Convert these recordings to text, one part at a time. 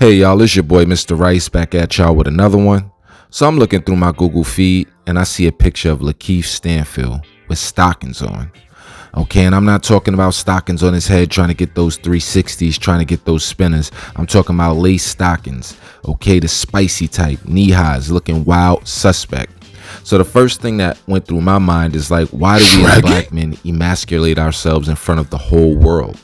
Hey y'all, it's your boy Mr. Rice back at y'all with another one. So I'm looking through my Google feed and I see a picture of Lakeith Stanfield with stockings on. Okay, and I'm not talking about stockings on his head trying to get those 360s, trying to get those spinners. I'm talking about lace stockings. Okay, the spicy type, knee highs, looking wild, suspect. So the first thing that went through my mind is like, why do we as black men emasculate ourselves in front of the whole world?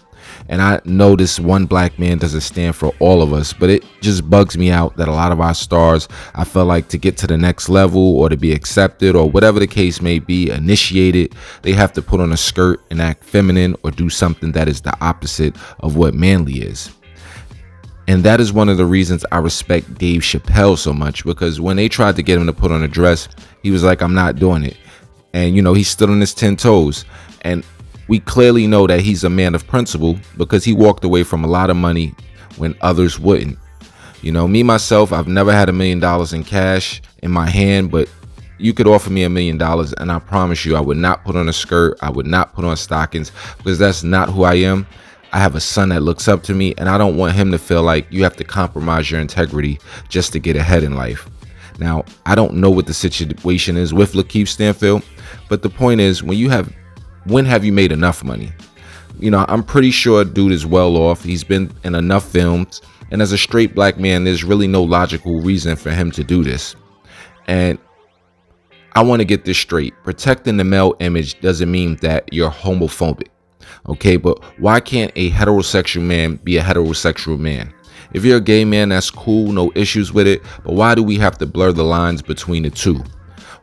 And I know this one black man doesn't stand for all of us, but it just bugs me out that a lot of our stars, I feel like to get to the next level or to be accepted or whatever the case may be, initiated, they have to put on a skirt and act feminine or do something that is the opposite of what manly is. And that is one of the reasons I respect Dave Chappelle so much, because when they tried to get him to put on a dress, he was like, I'm not doing it. And, he stood on his 10 toes. And we clearly know that he's a man of principle because he walked away from a lot of money when others wouldn't. Me, myself, I've never had $1 million in cash in my hand, but you could offer me $1 million and I promise you I would not put on a skirt. I would not put on stockings because that's not who I am. I have a son that looks up to me and I don't want him to feel like you have to compromise your integrity just to get ahead in life. Now, I don't know what the situation is with Lakeith Stanfield, but the point is when have you made enough money? I'm pretty sure dude is well off. He's been in enough films. And as a straight black man, there's really no logical reason for him to do this. And I want to get this straight. Protecting the male image doesn't mean that you're homophobic. Okay, but why can't a heterosexual man be a heterosexual man? If you're a gay man, that's cool, no issues with it. But why do we have to blur the lines between the two?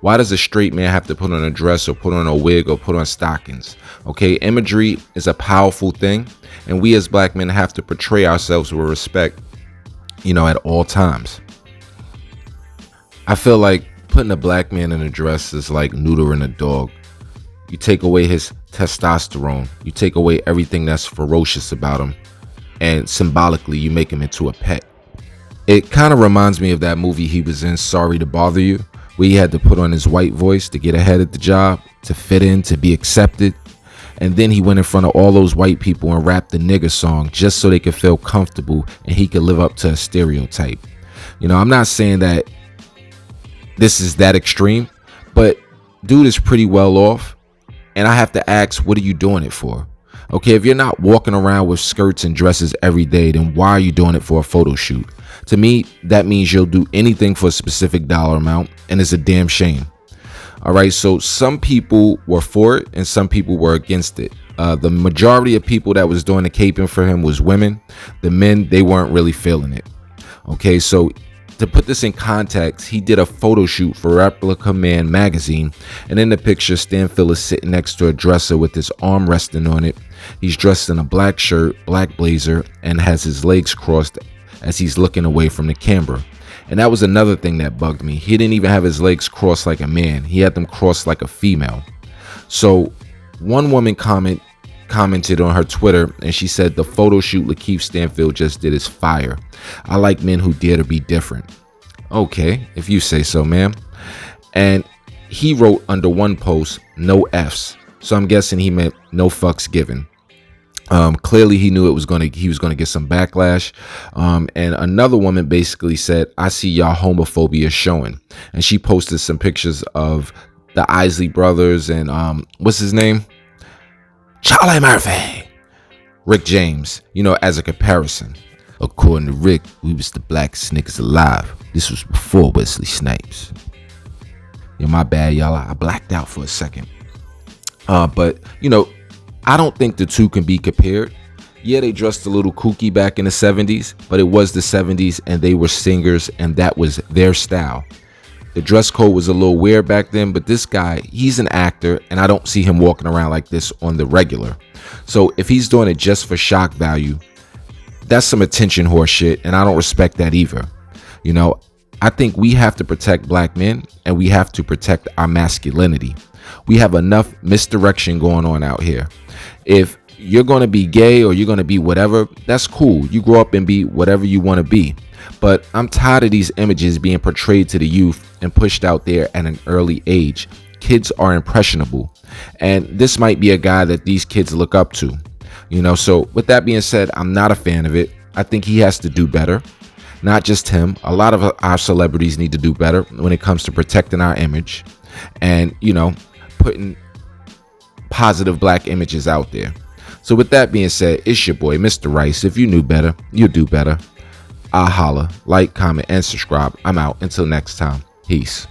Why does a straight man have to put on a dress or put on a wig or put on stockings? Okay, imagery is a powerful thing, and we as black men have to portray ourselves with respect, at all times. I feel like putting a black man in a dress is like neutering a dog. You take away his testosterone, you take away everything that's ferocious about him, and symbolically you make him into a pet. It kind of reminds me of that movie he was in, Sorry to Bother You, where he had to put on his white voice to get ahead at the job, to fit in, to be accepted. And then he went in front of all those white people and rapped the nigger song just so they could feel comfortable and he could live up to a stereotype. I'm not saying that this is that extreme, but dude is pretty well off. And I have to ask, what are you doing it for? Okay, if you're not walking around with skirts and dresses every day, then why are you doing it for a photo shoot? To me, that means you'll do anything for a specific dollar amount, and it's a damn shame. All right, so some people were for it and some people were against it. The majority of people that was doing the caping for him was women. The men, they weren't really feeling it. Okay, so to put this in context, he did a photo shoot for Replica Man magazine, and in the picture, Stanfield is sitting next to a dresser with his arm resting on it. He's dressed in a black shirt, black blazer, and has his legs crossed as he's looking away from the camera. And that was another thing that bugged me. He didn't even have his legs crossed like a man. He had them crossed like a female. So one woman commented on her Twitter and she said, the photo shoot Lakeith Stanfield just did is fire. I like men who dare to be different. Okay, if you say so, ma'am. And he wrote under one post, no Fs. So I'm guessing he meant no fucks given. Clearly he knew he was going to get some backlash. And another woman basically said, I see y'all homophobia showing. And she posted some pictures of the Isley brothers and what's his name? Charlie Murphy. Rick James, as a comparison. According to Rick, we was the blackest niggas alive. This was before Wesley Snipes. My bad, y'all. I blacked out for a second. But I don't think the two can be compared. Yeah, they dressed a little kooky back in the 70s, but it was the 70s and they were singers and that was their style. The dress code was a little weird back then, but this guy, he's an actor and I don't see him walking around like this on the regular. So if he's doing it just for shock value, that's some attention horse shit and I don't respect that either. I think we have to protect black men and we have to protect our masculinity. We have enough misdirection going on out here. If you're going to be gay or you're going to be whatever, that's cool. You grow up and be whatever you want to be. But I'm tired of these images being portrayed to the youth and pushed out there at an early age. Kids are impressionable. And this might be a guy that these kids look up to. So with that being said, I'm not a fan of it. I think he has to do better. Not just him. A lot of our celebrities need to do better when it comes to protecting our image and, putting positive black images out there. So with that being said, it's your boy, Mr. Rice. If you knew better, you'll do better. I'll holla. Like, comment, and subscribe. I'm out. Until next time. Peace.